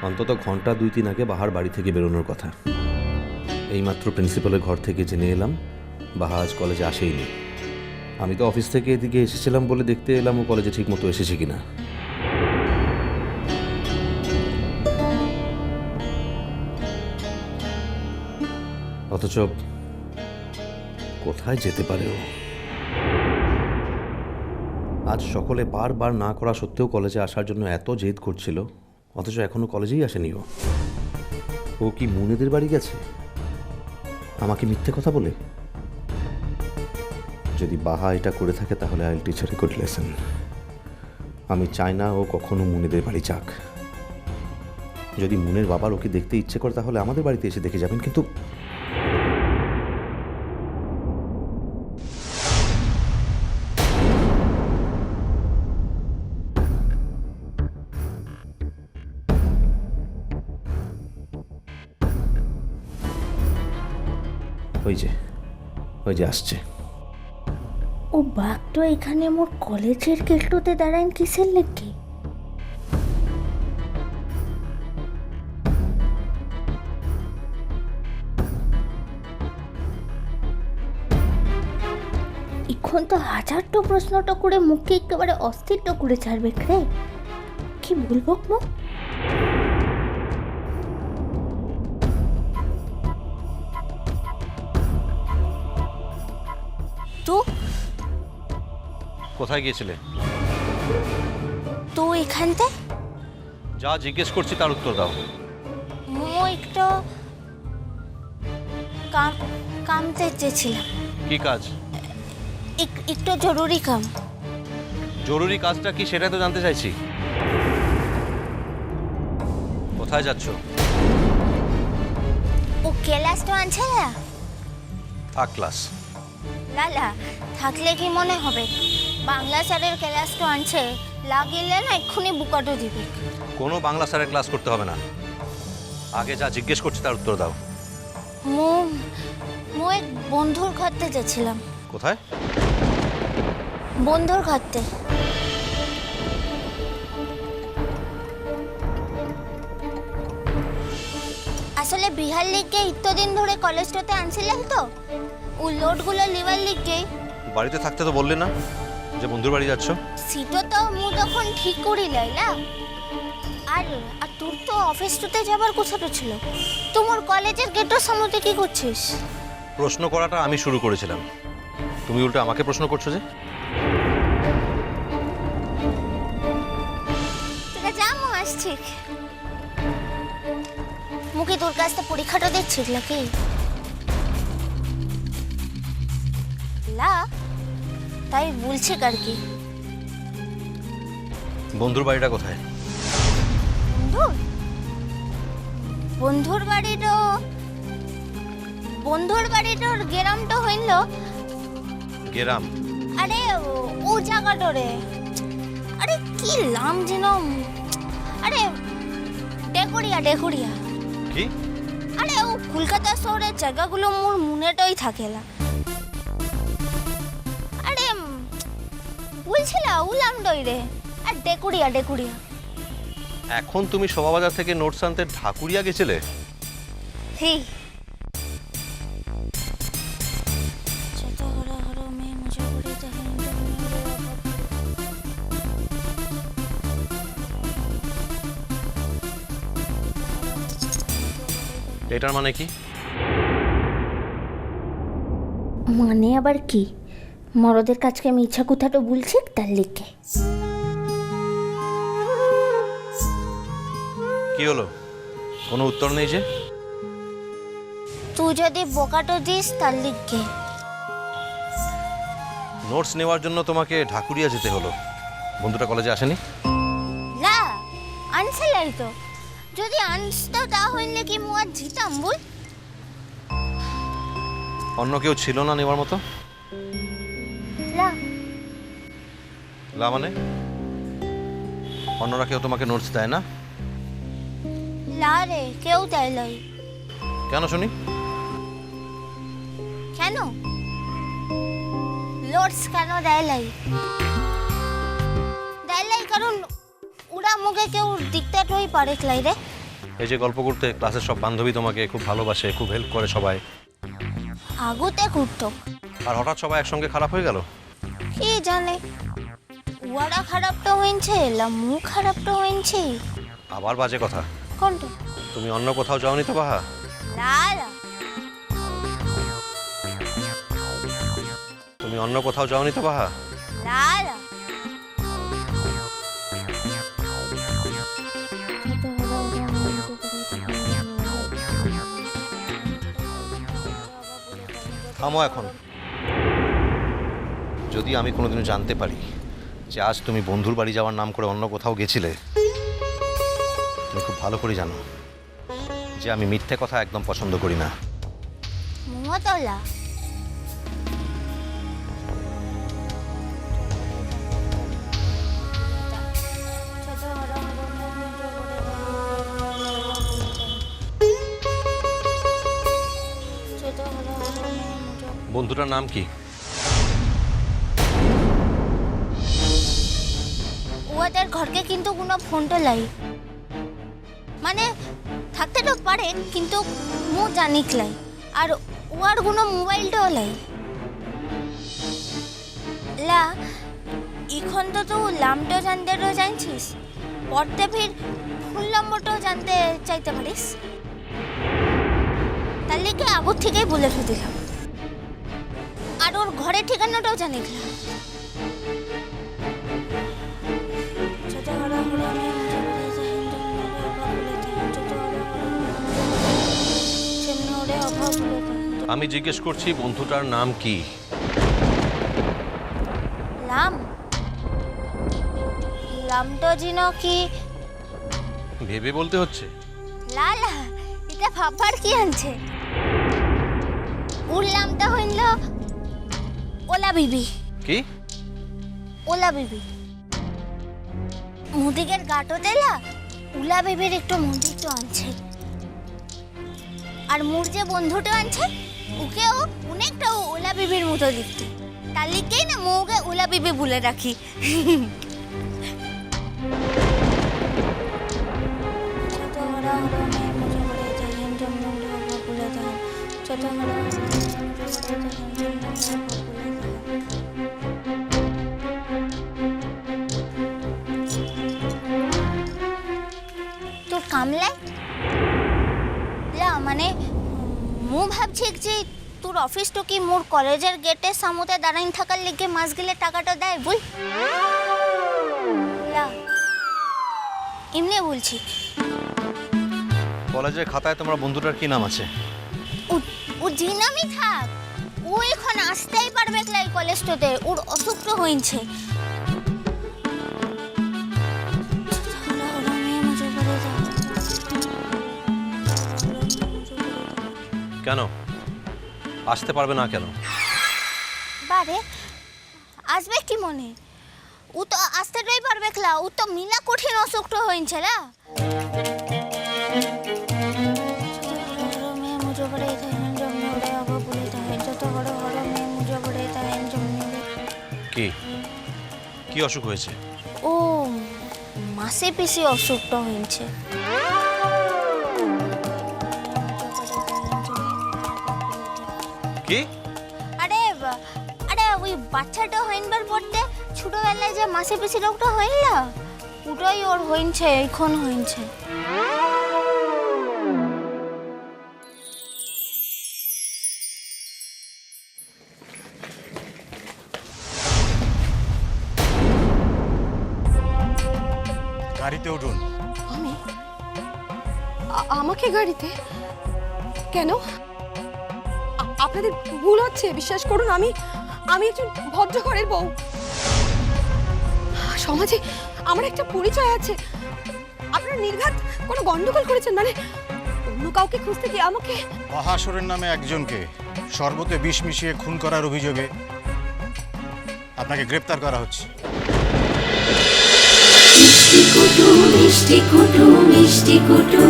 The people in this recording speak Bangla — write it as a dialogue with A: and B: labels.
A: অন্তত ঘন্টা 2-3 আগে বাহার বাড়ি থেকে বেরোনোর কথা। এইমাত্র প্রিন্সিপালের ঘর থেকে জেনে এলাম বাহা আজ কলেজে আসেইনি। আমি তো অফিস থেকে এদিকে এসেছিলাম বলে দেখতে এলাম ও কলেজে ঠিক মতো এসেছে কিনা। অথচ কোথায় যেতে পারে ও? আজ সকলে বারবার না করা সত্ত্বেও কলেজে আসার জন্য এত জেদ করছিল, অথচ এখনো কলেজেই আসেনি ও। ও কি মুনেদের বাড়ি গেছে আমাকে মিথ্যে কথা বলে? যদি বাহা এটা করে থাকে তাহলে I will teach her a good lesson. আমি চাই না ও কখনো মুনেদের বাড়ি যাক। যদি মুনের বাবার ওকে দেখতে ইচ্ছে করে তাহলে আমাদের বাড়িতে এসে দেখে যাবেন, কিন্তু ওই যে আসছে।
B: ও বাঘটা এখানে মোর কলেজের গেটতে দাঁড়ায় কিসের লেগে? এখন তো হাজারটা প্রশ্নটা করে মুখে একেবারে অস্থিরটা করে ছাড়বে রে। কি বলবো মো? তো
A: কোথায় গিয়েছিলে?
B: তো এখানতে
A: যা জিজ্ঞেস করছি তার উত্তর দাও।
B: মো একটু কামতে চেয়েছিলাম।
A: কি কাজ?
B: একটু জরুরি কাম।
A: জরুরি কাজটা কি সেটা তো জানতে চাইছি। কোথায় যাচ্ছ?
B: ও ক্লাসটা আনছে না?
A: ক্লাস?
B: লালা থাকলে কি মনে হবে? বাংলা স্যারের ক্লাসটা আনছে, লাগিলে না এক্ষুনি বুকাটো দিবে।
A: কোনো বাংলা স্যারের ক্লাস করতে হবে না, আগে যা জিজ্ঞেস করছি তার উত্তর দাও।
B: মো এক বন্ধুর ঘরতে যাচ্ছিলাম।
A: কোথায়?
B: বন্ধুর ঘরতে। আসলে বিহার লিগে ইতদিন ধরে কলেজটাতে আনছিলেন তো, ও লোডগুলো লিভার লিগে।
A: বাড়িতে থাকতে তো বললে না যে বন্ধুর বাড়ি যাচ্ছ?
B: সিটো তো মু তখন ঠিক করি লাইলা। আর আর তোর তো অফিসটাতে যাবার কথাটা ছিল। তোমার কলেজের গেটের সামনে কি করছিস?
A: প্রশ্ন করাটা আমি শুরু করেছিলাম, তুমি উল্টো আমাকে প্রশ্ন করছো যে?
B: তোরা যা, মু আসছি। মুখে তোর কাছে পরীক্ষাটা দেখছিস নাকি? লা তাই বলছি কার কি?
A: বন্ধুর বাড়িটা কোথায়?
B: বন্ধুর বাড়িটা গেরামটা হইল।
A: গেরাম?
B: আরে ও জায়গাটা রে। আরে কি নাম যেন? আরে ডেকুরিয়া।
A: কি?
B: আরে ও কলকাতা শহরের জায়গাগুলো মোর মনেটাই থাকে না। আরে বলছিল উলাম ডই রে। আর ডেকুরিয়া।
A: এখন তুমি শোভাবাজার থেকে নোটস আনতে ঢাকুরিয়া গেছিলে?
B: হি
A: এটার মানে কি?
B: মানে আবার কি? মরদের কাছকে আমি ইচ্ছা কোথাটা বলছি তার লিখে।
A: কি হলো, কোনো উত্তর নেই যে?
B: তুই যদি বোকাটো দিস তার লিখে।
A: নোটস নেওয়ার জন্য তোমাকে ঢাকুরিয়া যেতে হলো, বন্ধুটা কলেজে আসেনি?
B: না আনছিলাই তো। যদি আনতো তা হইলে কি মু আর জিতাম বল?
A: অন্য কেউ ছিল না নেওয়ার মতো?
B: না
A: লা মানে অন্যরা কেউ তোমাকে নোটস দেয় না?
B: লা রে, কেউ দেয় লাই।
A: কেন শুনি?
B: কেন লোডস কেন দেয় লাই? কারণ ওরা মুখে কেউ ডিক্টেট হয়ে পারে লাই রে।
A: এই যে গল্প করতে ক্লাসের সব বান্ধবী তোমাকে খুব ভালোবাসে, খুব হেল্প করে সবাই,
B: আগুতে ঘুরতো।
A: আর হঠাৎ সবাই একসঙ্গে খারাপ হয়ে গেল।
B: কি জানে, ওরা খারাপটা হয়েছে, লামু খারাপটা হয়েছে।
A: আবার বাজে কথা।
B: কোনটা?
A: তুমি অন্য কোথাও যাওনি তো বাহা?
B: না না,
A: তুমি অন্য কোথাও যাওনি তো বাহা?
B: না না।
A: থামো এখন। যদি আমি কোনোদিনও জানতে পারি যে আজ তুমি বন্ধুর বাড়ি যাওয়ার নাম করে অন্য কোথাও গেছিলে, তুমি খুব ভালো করে জানো যে আমি মিথ্যে কথা একদম পছন্দ করি না।
B: মমতলা
A: বন্ধুটার নাম কি?
B: ওদের ঘরকে কিন্তু কোনো ফোনটা লাই, মানে থাকতে তো পারে কিন্তু মু জানিক লাই, আর ওর কোনো মোবাইলটাও লাই। লা এখন তো তুই নামটাও জানতে জানছিস, পড়তে ফির ফুল নম্বরটাও জানতে চাইতে পারিস। তার লিগে আগর থেকেই বলে দিলাম, আর ওর ঘরের ঠিকানাটাও জানিলাম।
A: আমি জিজ্ঞেস করছি বন্ধুটার নাম কি?
B: নাম নামটা জিন কি
A: ভেবে বলতে হচ্ছে।
B: লালা, এটা ভাববার কি আনছে? ওর নামটা হইল ওলা বিবি।
A: কি?
B: ওলা বিবি। মুদিকের গাটো দেলা ওলা বিবির একটু মন্দির তো আনছে, আর মোর যে বন্ধুটা আনছে ওকেও অনেকটা ওলা বিবির মতো দেখতে। তার লিগেই না মৌকে ওলা বিবি বলে রাখি। তোর কামলায় লা, মানে মু ভাবছি যে তোর অফিস তো কি মোর কলেজের গেটের সামনে দাঁড়াইন থাকার লিগে মাস গেলে টাকাটা দেয় বুঝ লা, এমনি বলছি।
A: কলেজের খাতায় তোমার বন্ধুটার কি নাম আছে?
B: ও যে নামই থাক, ও এখন আসতেই পারবে ক্লাই কলেজটাতে, ওর অসুখ তো হয়েছে।
A: কেন আসতে পারবে না কেন?
B: বারে আসবে কি মনে, ও তো আসতেই পারবে ক্লা, ও তো মিলা কঠিন অসুখ তো হয়েছে না।
A: কি কি অসুখ হয়েছে?
B: ও মাসে পিসি অসুখটা হয়েছে।
A: কি?
B: আরে আরে ওই বাচ্চাটা হইনবার পড়তে ছোটবেলায় যে মাসে পিসি রোগটা হইল না, ওটাই ওর হইছে, এখন হইছে।
C: গাড়িতে উঠুন।
D: আমি আমাকে গাড়িতে কেন? আপনাদের ভুল হচ্ছে, বিশ্বাস করুন। আমি একজন ভদ্র ঘরের বউ, সমাজে আমার একটা পরিচয় আছে। আপনারা নির্ঘাত কোনো গন্ডগোল করেছেন, মানে অন্য কাউকে খুঁজতে গিয়ে আমাকে।
C: বাহাসুরের নামে একজনকে শরবতে বিষ মিশিয়ে খুন করার অভিযোগে আপনাকে গ্রেপ্তার করা হচ্ছে।
E: মিষ্টি কুটু মিষ্টি কুটু মিষ্টি কুটু।